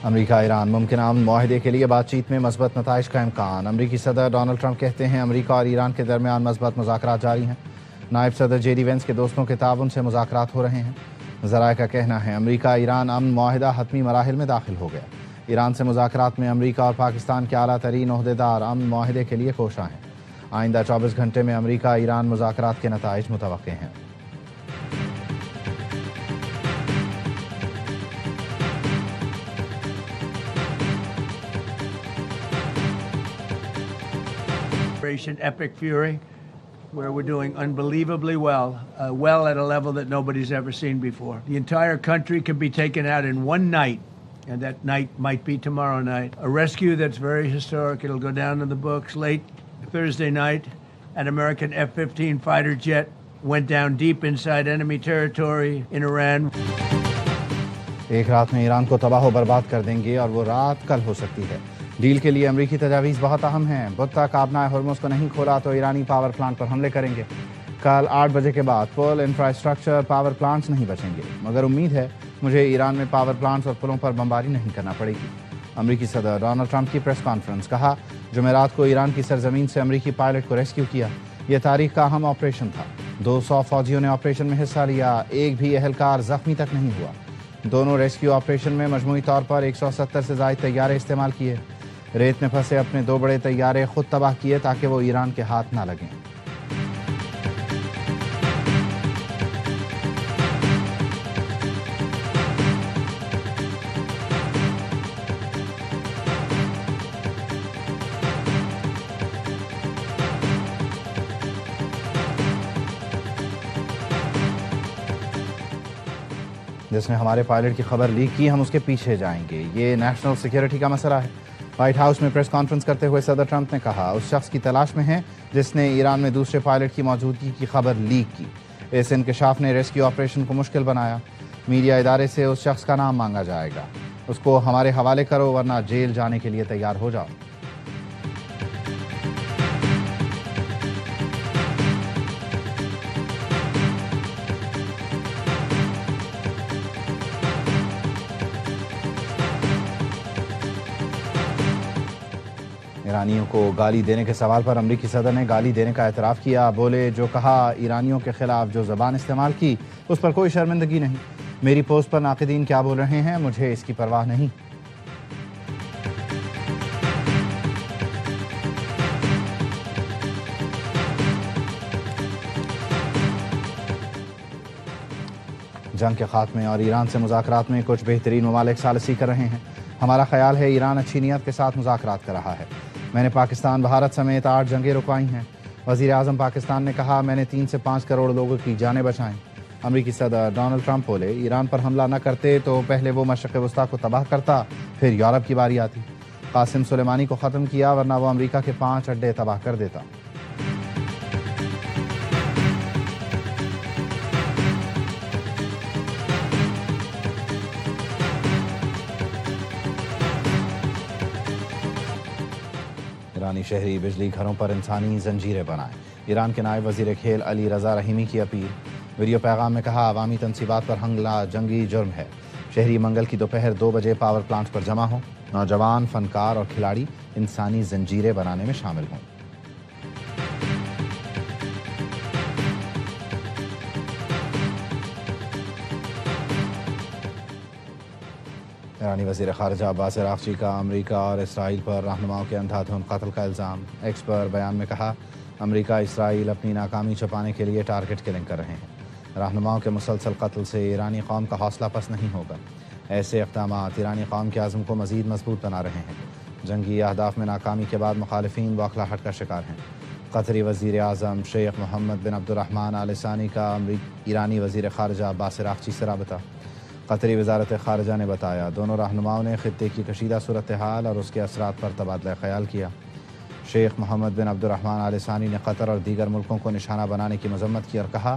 امریکہ ایران ممکنہ امن معاہدے کے لیے بات چیت میں مثبت نتائج کا امکان۔ امریکی صدر ڈونلڈ ٹرمپ کہتے ہیں امریکہ اور ایران کے درمیان مثبت مذاکرات جاری ہیں۔ نائب صدر جے ڈی وینس کے دوستوں کے تعاون سے مذاکرات ہو رہے ہیں۔ ذرائع کا کہنا ہے امریکہ ایران امن معاہدہ حتمی مراحل میں داخل ہو گیا۔ ایران سے مذاکرات میں امریکہ اور پاکستان کے اعلیٰ ترین عہدیدار امن معاہدے کے لیے کوشاں ہیں۔ آئندہ 24 گھنٹے میں امریکہ ایران مذاکرات کے نتائج متوقع ہیں۔ Operation Epic Fury, where we're doing unbelievably well at a level that nobody's ever seen before. The entire country can be taken out in one night, and that night might be tomorrow night. A rescue that's very historic. It'll go down in the books. Late Thursday night, an American F-15 fighter jet went down deep inside enemy territory in Iran. ایک رات میں ایران کو تباہ و برباد کر دیں گے اور وہ رات کل ہو سکتی ہے۔ ڈیل کے لیے امریکی تجاویز بہت اہم ہیں۔ بدھ تک آبنائے ہرمز کو نہیں کھولا تو ایرانی پاور پلانٹ پر حملے کریں گے۔ کل 8 بجے کے بعد پل، انفراسٹرکچر، پاور پلانٹس نہیں بچیں گے، مگر امید ہے مجھے ایران میں پاور پلانٹس اور پلوں پر بمباری نہیں کرنا پڑے گی۔ امریکی صدر ڈونلڈ ٹرمپ کی پریس کانفرنس، کہا جمعرات کو ایران کی سرزمین سے امریکی پائلٹ کو ریسکیو کیا۔ یہ تاریخ کا اہم آپریشن تھا۔ 200 فوجیوں نے آپریشن میں حصہ لیا، ایک بھی اہلکار زخمی تک نہیں ہوا۔ دونوں ریسکیو آپریشن میں مجموعی طور پر 170 سے زائد طیارے استعمال کیے۔ ریت میں پھنسے اپنے 2 بڑے طیارے خود تباہ کیے تاکہ وہ ایران کے ہاتھ نہ لگیں۔ جس نے ہمارے پائلٹ کی خبر لیک کی ہم اس کے پیچھے جائیں گے۔ یہ نیشنل سیکیورٹی کا مسئلہ ہے۔ وائٹ ہاؤس میں پریس کانفرنس کرتے ہوئے صدر ٹرمپ نے کہا اس شخص کی تلاش میں ہیں جس نے ایران میں دوسرے پائلٹ کی موجودگی کی خبر لیک کی۔ اس انکشاف نے ریسکیو آپریشن کو مشکل بنایا۔ میڈیا ادارے سے اس شخص کا نام مانگا جائے گا۔ اس کو ہمارے حوالے کرو ورنہ جیل جانے کے لیے تیار ہو جاؤ۔ ایرانیوں کو گالی دینے کے سوال پر امریکی صدر نے گالی دینے کا اعتراف کیا۔ بولے جو کہا ایرانیوں کے خلاف جو زبان استعمال کی اس پر کوئی شرمندگی نہیں۔ میری پوسٹ پر ناقدین کیا بول رہے ہیں مجھے اس کی پرواہ نہیں۔ جنگ کے خاتمے اور ایران سے مذاکرات میں کچھ بہترین ممالک ثالثی کر رہے ہیں۔ ہمارا خیال ہے ایران اچھی نیت کے ساتھ مذاکرات کر رہا ہے۔ میں نے پاکستان، بھارت سمیت 8 جنگیں رکوائی ہیں۔ وزیر اعظم پاکستان نے کہا میں نے 3 سے 5 کروڑ لوگوں کی جانیں بچائیں۔ امریکی صدر ڈونلڈ ٹرمپ بولے ایران پر حملہ نہ کرتے تو پہلے وہ مشرق وسطیٰ کو تباہ کرتا پھر یورپ کی باری آتی۔ قاسم سلیمانی کو ختم کیا ورنہ وہ امریکہ کے 5 اڈے تباہ کر دیتا۔ ایرانی شہری بجلی گھروں پر انسانی زنجیریں بنائیں۔ ایران کے نائب وزیر کھیل علی رضا رحیمی کی اپیل۔ ویڈیو پیغام میں کہا عوامی تنصیبات پر حملہ جنگی جرم ہے۔ شہری منگل کی دوپہر 2 بجے پاور پلانٹ پر جمع ہوں۔ نوجوان، فنکار اور کھلاڑی انسانی زنجیریں بنانے میں شامل ہوں۔ ایرانی وزیر خارجہ عباس عراقچی کا امریکہ اور اسرائیل پر رہنماؤں کے اندھا دھند قتل کا الزام۔ ایکس پر بیان میں کہا امریکہ اسرائیل اپنی ناکامی چھپانے کے لیے ٹارگٹ کلنگ کر رہے ہیں۔ رہنماؤں کے مسلسل قتل سے ایرانی قوم کا حوصلہ پست نہیں ہوگا۔ ایسے اقدامات ایرانی قوم کے عزم کو مزید مضبوط بنا رہے ہیں۔ جنگی اہداف میں ناکامی کے بعد مخالفین بوکھلاہٹ کا شکار ہیں۔ قطری وزیر اعظم شیخ محمد بن عبد الرحمن آل ثانی کا ایرانی وزیر خارجہ عباس عراقچی سے رابطہ۔ قطری وزارت خارجہ نے بتایا دونوں رہنماؤں نے خطے کی کشیدہ صورتحال اور اس کے اثرات پر تبادلہ خیال کیا۔ شیخ محمد بن عبد الرحمن آل ثانی نے قطر اور دیگر ملکوں کو نشانہ بنانے کی مذمت کی اور کہا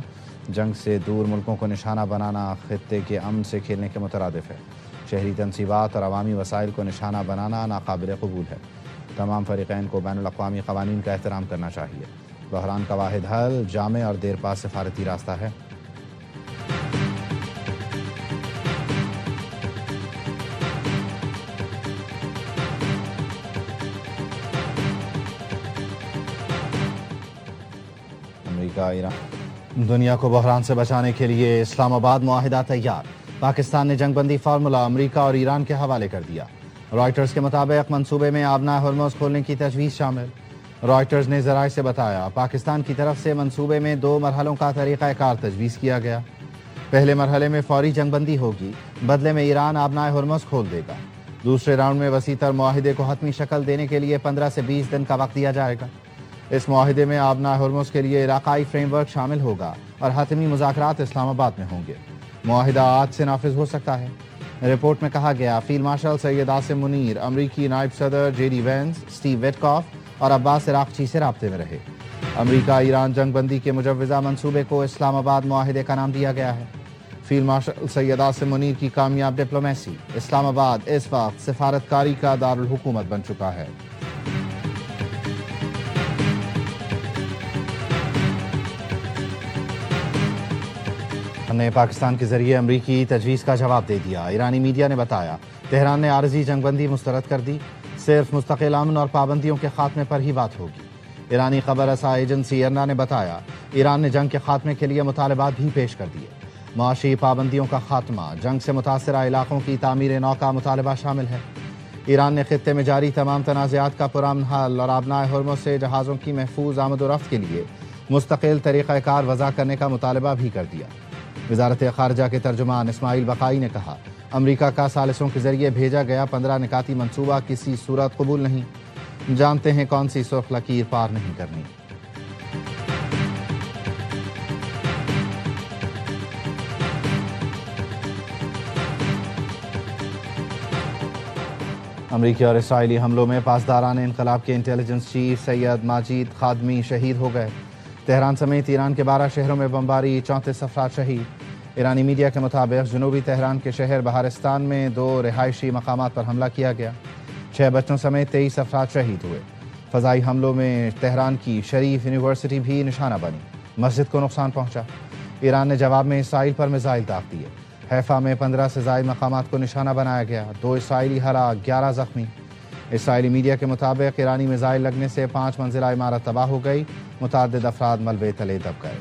جنگ سے دور ملکوں کو نشانہ بنانا خطے کے امن سے کھیلنے کے مترادف ہے۔ شہری تنصیبات اور عوامی وسائل کو نشانہ بنانا ناقابل قبول ہے۔ تمام فریقین کو بین الاقوامی قوانین کا احترام کرنا چاہیے۔ بحران کا واحد حل جامع اور دیر پا سفارتی راستہ ہے۔ امریکہ ایران دنیا کو بحران سے بچانے کے لیے اسلام آباد معاہدہ تیار، پاکستان نے جنگ بندی فارمولا امریکہ اور ایران کے حوالے کر دیا۔ رائٹرز کے مطابق منصوبے میں آبنائے ہرمز کھولنے کی تجویز شامل۔ رائٹرز نے ذرائع سے بتایا پاکستان کی طرف سے منصوبے میں 2 مرحلوں کا طریقہ کار تجویز کیا گیا۔ پہلے مرحلے میں فوری جنگ بندی ہوگی، بدلے میں ایران آبنائے ہرمز کھول دے گا۔ دوسرے راؤنڈ میں وسیع تر معاہدے کو حتمی شکل دینے کے لیے 15 سے 20 دن کا وقت دیا جائے گا۔ اس معاہدے میں آبنائے ہرمز کے لیے علاقائی فریم ورک شامل ہوگا اور حتمی مذاکرات اسلام آباد میں ہوں گے۔ معاہدہ آج سے نافذ ہو سکتا ہے۔ رپورٹ میں کہا گیا فیلڈ مارشل سید عاصم منیر امریکی نائب صدر جے ڈی وینس، اسٹیو وٹکاف اور عباس عراقچی سے رابطے میں رہے۔ امریکہ ایران جنگ بندی کے مجوزہ منصوبے کو اسلام آباد معاہدے کا نام دیا گیا ہے۔ فیلڈ مارشل سید عاصم منیر کی کامیاب ڈپلومیسی، اسلام آباد اس وقت سفارتکاری کا دارالحکومت بن چکا ہے۔ ہم نے پاکستان کے ذریعے امریکی تجویز کا جواب دے دیا۔ ایرانی میڈیا نے بتایا تہران نے عارضی جنگ بندی مسترد کر دی، صرف مستقل امن اور پابندیوں کے خاتمے پر ہی بات ہوگی۔ ایرانی خبر رساں ایجنسی ارنا نے بتایا ایران نے جنگ کے خاتمے کے لیے مطالبات بھی پیش کر دیے۔ معاشی پابندیوں کا خاتمہ، جنگ سے متاثرہ علاقوں کی تعمیر نو کا مطالبہ شامل ہے۔ ایران نے خطے میں جاری تمام تنازعات کا پرامن حل اور آبنائے ہرمز سے جہازوں کی محفوظ آمد و رفت کے لیے مستقل طریقہ کار وضع کرنے کا مطالبہ بھی کر دیا۔ وزارت خارجہ کے ترجمان اسماعیل بقائی نے کہا امریکہ کا ثالثوں کے ذریعے بھیجا گیا 15 نکاتی منصوبہ کسی صورت قبول نہیں، جانتے ہیں کون سی سرخ لکیر پار نہیں کرنی۔ امریکی اور اسرائیلی حملوں میں پاسداران انقلاب کے انٹیلیجنس چیف سید ماجد خادمی شہید ہو گئے۔ تہران سمیت ایران کے 12 شہروں میں بمباری، 34 افراد شہید۔ ایرانی میڈیا کے مطابق جنوبی تہران کے شہر بہارستان میں 2 رہائشی مقامات پر حملہ کیا گیا، 6 بچوں سمیت 23 افراد شہید ہوئے۔ فضائی حملوں میں تہران کی شریف یونیورسٹی بھی نشانہ بنی، مسجد کو نقصان پہنچا۔ ایران نے جواب میں اسرائیل پر میزائل داغ دیے۔ حیفا میں 15 سے زائد مقامات کو نشانہ بنایا گیا، 2 اسرائیلی ہلاک، 11 زخمی۔ اسرائیلی میڈیا کے مطابق ایرانی میزائل لگنے سے 5 منزلہ عمارت تباہ ہو گئی، متعدد افراد ملبے تلے دب گئے۔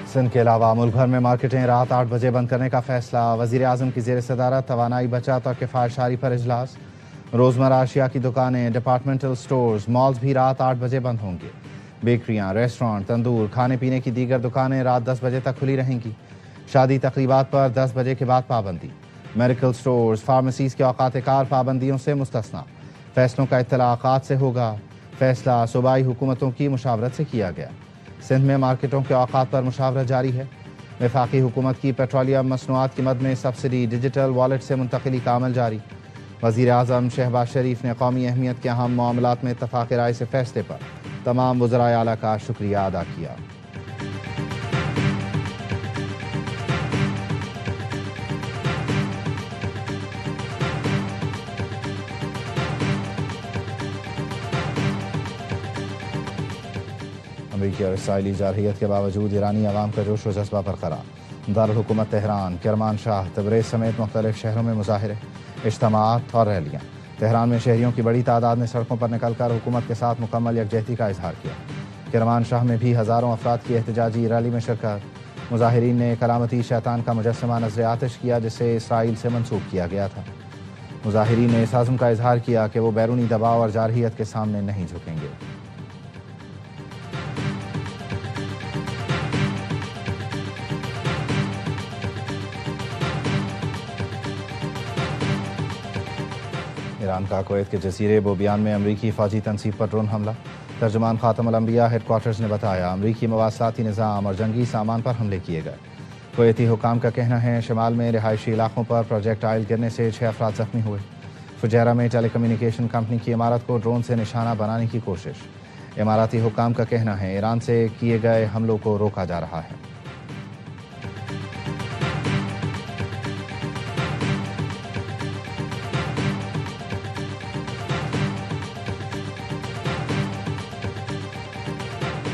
سندھ کے علاوہ ملک بھر میں مارکیٹیں رات 8 بجے بند کرنے کا فیصلہ۔ وزیر اعظم کی زیر صدارت توانائی بچت اور کفایت پر اجلاس۔ روزمرہ اشیاء کی دکانیں، ڈپارٹمنٹل سٹورز، مالز بھی رات 8 بجے بند ہوں گے۔ بیکریاں، ریسٹورانٹ، تندور، کھانے پینے کی دیگر دکانیں رات 10 بجے تک کھلی رہیں گی۔ شادی تقریبات پر 10 بجے کے بعد پابندی۔ میڈیکل سٹورز، فارمیسیز کے اوقات کار پابندیوں سے مستثنیٰ۔ فیصلوں کا اطلاقات سے ہوگا۔ فیصلہ صوبائی حکومتوں کی مشاورت سے کیا گیا۔ سندھ میں مارکیٹوں کے اوقات پر مشاورت جاری ہے۔ وفاقی حکومت کی پیٹرولیم مصنوعات کی مد میں سبسڈی ڈیجیٹل والیٹ سے منتقلی کا عمل جاری۔ وزیر اعظم شہباز شریف نے قومی اہمیت کے اہم معاملات میں اتفاق رائے سے فیصلے پر تمام وزرائے اعلیٰ کا شکریہ ادا کیا۔ امریکی اور اسرائیلی جارحیت کے باوجود ایرانی عوام کا جوش و جذبہ برقرار۔ دارالحکومت تہران، کرمان شاہ، تبریز سمیت مختلف شہروں میں مظاہرے، اجتماعات اور ریلیاں۔ تہران میں شہریوں کی بڑی تعداد نے سڑکوں پر نکل کر حکومت کے ساتھ مکمل یکجہتی کا اظہار کیا۔ کرمان شاہ میں بھی ہزاروں افراد کی احتجاجی ریلی میں شرکت۔ مظاہرین نے کلامتی شیطان کا مجسمہ نذر آتش کیا جسے اسرائیل سے منسوب کیا گیا تھا۔ مظاہرین نے اس عزم کا اظہار کیا کہ وہ بیرونی دباؤ اور جارحیت کے سامنے نہیں جھکیں گے۔ ایران کا کویت کے جزیرے بوبیان میں امریکی فوجی تنصیب پر ڈرون حملہ۔ ترجمان خاتم الانبیاء ہیڈ کوارٹرز نے بتایا امریکی مواصلاتی نظام اور جنگی سامان پر حملے کیے گئے۔ کویتی حکام کا کہنا ہے شمال میں رہائشی علاقوں پر پروجیکٹائل گرنے سے 6 افراد زخمی ہوئے۔ فجیرہ میں ٹیلی کمیونیکیشن کمپنی کی عمارت کو ڈرون سے نشانہ بنانے کی کوشش۔ اماراتی حکام کا کہنا ہے ایران سے کیے گئے حملوں کو روکا جا رہا ہے۔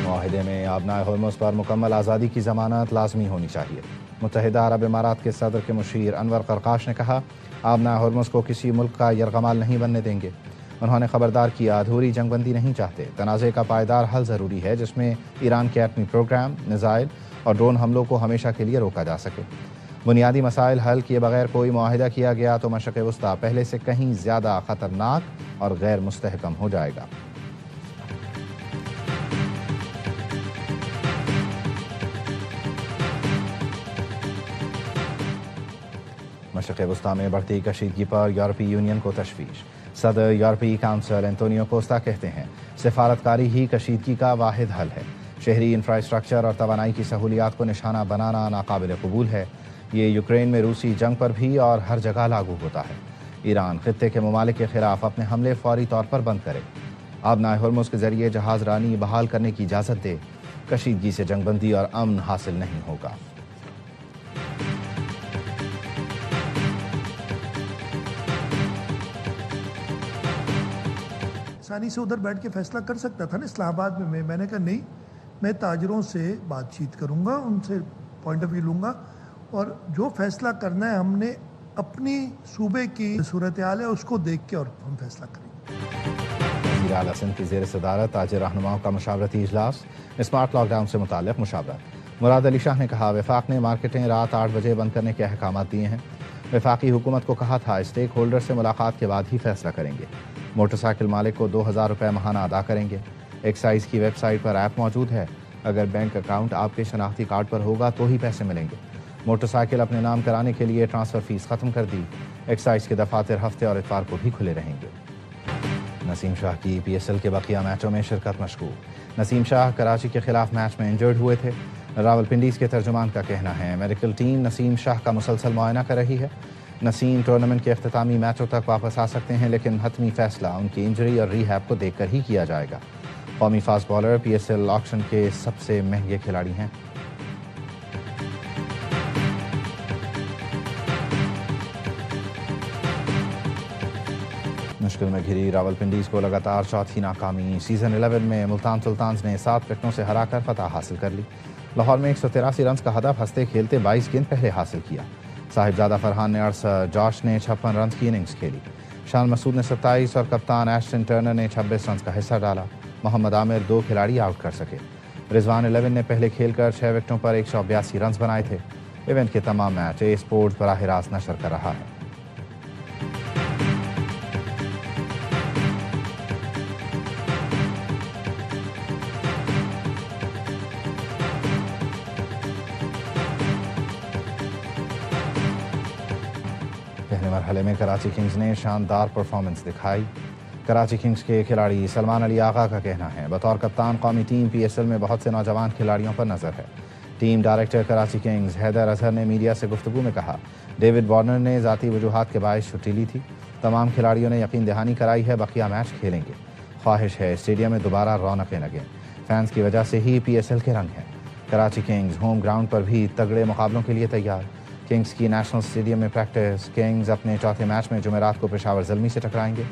معاہدے میں آبنائے ہرمز پر مکمل آزادی کی ضمانت لازمی ہونی چاہیے۔ متحدہ عرب امارات کے صدر کے مشیر انور قرقاش نے کہا آبنائے ہرمز کو کسی ملک کا یرغمال نہیں بننے دیں گے۔ انہوں نے خبردار کیا ادھوری جنگ بندی نہیں چاہتے، تنازع کا پائیدار حل ضروری ہے جس میں ایران کے ایٹمی پروگرام، میزائل اور ڈرون حملوں کو ہمیشہ کے لیے روکا جا سکے۔ بنیادی مسائل حل کیے بغیر کوئی معاہدہ کیا گیا تو مشرق وسطی پہلے سے کہیں زیادہ خطرناک اور غیر مستحکم ہو جائے گا۔ مشرق وسطی میں بڑھتی کشیدگی پر یورپی یونین کو تشویش۔ صدر یورپی کونسل انتونیو کوسٹا کہتے ہیں سفارتکاری ہی کشیدگی کا واحد حل ہے۔ شہری انفراسٹرکچر اور توانائی کی سہولیات کو نشانہ بنانا ناقابل قبول ہے۔ یہ یوکرین میں روسی جنگ پر بھی اور ہر جگہ لاگو ہوتا ہے۔ ایران خطے کے ممالک کے خلاف اپنے حملے فوری طور پر بند کرے، آبنائے ہرمز کے ذریعے جہاز رانی بحال کرنے کی اجازت دے۔ کشیدگی سے جنگ بندی اور امن حاصل نہیں ہوگا۔ آسانی سے ادھر بیٹھ کے فیصلہ کر سکتا تھا نا اسلام آباد میں۔ میں نے کہا نہیں، میں تاجروں سے بات چیت کروں گا، ان سے پوائنٹ آف ویو لوں گا اور جو فیصلہ کرنا ہے ہم نے اپنی صوبے کی صورتحال ہے اس کو دیکھ کے اور ہم فیصلہ کریں گے۔ وزیر اعلیٰ سندھ کی زیر صدارت تاجر رہنماؤں کا مشاورتی اجلاس، اسمارٹ لاک ڈاؤن سے متعلق مشاورت۔ مراد علی شاہ نے کہا وفاق نے مارکیٹیں رات 8 بجے بند کرنے کے احکامات دیے ہیں۔ وفاقی حکومت کو کہا تھا اسٹیک ہولڈر سے ملاقات کے بعد ہی فیصلہ کریں گے۔ موٹر سائیکل مالک کو 2000 روپے ماہانہ ادا کریں گے۔ ایکسائز کی ویب سائٹ پر ایپ موجود ہے، اگر بینک اکاؤنٹ آپ کے شناختی کارڈ پر ہوگا تو ہی پیسے ملیں گے۔ موٹر سائیکل اپنے نام کرانے کے لیے ٹرانسفر فیس ختم کر دی۔ ایکسائز کے دفاتر ہفتے اور اتوار کو بھی کھلے رہیں گے۔ نسیم شاہ کی پی ایس ایل کے بقیہ میچوں میں شرکت مشکوک۔ نسیم شاہ کراچی کے خلاف میچ میں انجرڈ ہوئے تھے۔ راولپنڈیز کے ترجمان کا کہنا ہے میڈیکل ٹیم نسیم شاہ کا مسلسل معائنہ کر رہی ہے۔ نسیم ٹورنامنٹ کے اختتامی میچوں تک واپس آ سکتے ہیں لیکن حتمی فیصلہ ان کی انجری اور ری ہیب کو دیکھ کر ہی کیا جائے گا۔ قومی fast bowler P S L auction کے سب سے مہنگے کھلاڑی ہیں۔ مشکل میں گھری راولپنڈیز کو لگاتار چوتھی ناکامی۔ سیزن 11 میں ملتان سلطانز نے 7 وکٹوں سے ہرا کر فتح حاصل کر لی۔ لاہور میں 183 رنز کا ہدف ہنستے کھیلتے 22 گیند پہلے حاصل کیا۔ صاحبزادہ فرحان نے 68، جاش نے 56 رنز کی اننگز کھیلی۔ شان مسعود نے 27 اور کپتان ایشٹن ٹرنر نے 26 رنز کا حصہ ڈالا۔ محمد عامر 2 کھلاڑی آؤٹ کر سکے۔ رضوان 11 نے پہلے کھیل کر 6 وکٹوں پر 182 رنز بنائے تھے۔ ایونٹ کے تمام میچ اے اسپورٹس براہ راست نشر کر رہا ہے۔ پہلے مرحلے میں کراچی کنگز نے شاندار پرفارمنس دکھائی۔ کراچی کنگز کے کھلاڑی سلمان علی آغا کا کہنا ہے بطور کپتان قومی ٹیم پی ایس ایل میں بہت سے نوجوان کھلاڑیوں پر نظر ہے۔ Team director Karachi Kings Haider Azhar نے میڈیا سے گفتگو میں کہا ڈیوڈ وارنر نے ذاتی وجوہات کے باعث چھٹی لی تھی۔ تمام کھلاڑیوں نے یقین دہانی کرائی ہے بقیہ میچ کھیلیں گے۔ خواہش ہے اسٹیڈیم میں دوبارہ رونقیں لگیں۔ فینس کی وجہ سے ہی پی ایس ایل کے رنگ ہیں۔ کراچی کنگز ہوم گراؤنڈ پر بھی تگڑے مقابلوں کے لیے تیار۔ کنگز کی نیشنل اسٹیڈیم میں پریکٹس۔ کنگز اپنے چوتھے میچ میں جمعرات کو پشاور زلمی سے ٹکرائیں گے۔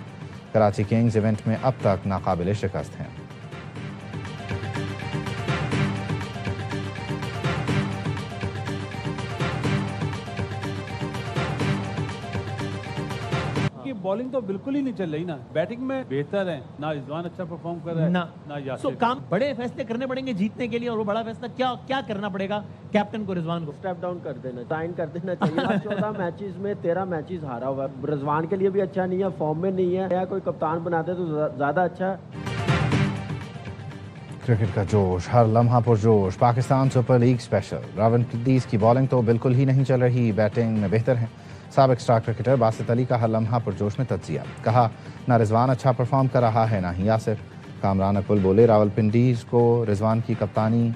کراچی کنگز ایونٹ میں اب تک ناقابل شکست ہیں۔ بالنگ تو بالکل ہی نہیں چل رہی نا، بیٹنگ میں بہتر ہے، نہ رضوان اچھا پرفارم کر رہا ہے نہ یاسر۔ کام بڑے فیصلے کرنے پڑیں گے جیتنے کے لیے، اور وہ بڑا فیصلہ کیا کرنا پڑے گا کیپٹن کو رضوان کو؟ اسٹیپ ڈاؤن کر دینا، سائن کر دینا چاہیے۔ 14 میچز میں 13 میچز ہارا ہوا ہے۔ رضوان کے لیے بھی اچھا نہیں ہے، فارم میں نہیں ہے، یا کوئی کپتان بناتے تو زیادہ اچھا ہے۔ کرکٹ کا جوش، ہر لمحہ پرجوش۔ Pakistan super league special. Rawalpindiz کی بالنگ تو بالکل ہی نہیں چل رہی، بیٹنگ میں بہتر ہیں۔ سابق اسٹار کرکٹر باسط علی کا ہر لمحہ پرجوش میں تجزیہ۔ کہا نہ رضوان اچھا پرفارم کر رہا ہے نہ ہی یاسر۔ کامران اکمل بولے راولپنڈیز کو رضوان کی کپتانی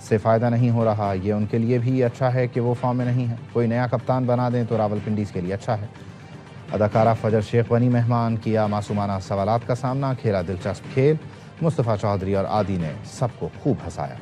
سے فائدہ نہیں ہو رہا، یہ ان کے لیے بھی اچھا ہے کہ وہ فارم میں نہیں ہے۔ کوئی نیا کپتان بنا دیں تو راولپنڈیز کے لیے اچھا ہے۔ اداکارہ فجر شیخ بنی مہمان، کیا معصومانہ سوالات کا سامنا، کھیلا دلچسپ کھیل۔ مصطفیٰ چودھری اور عادی نے سب کو خوب ہنسایا۔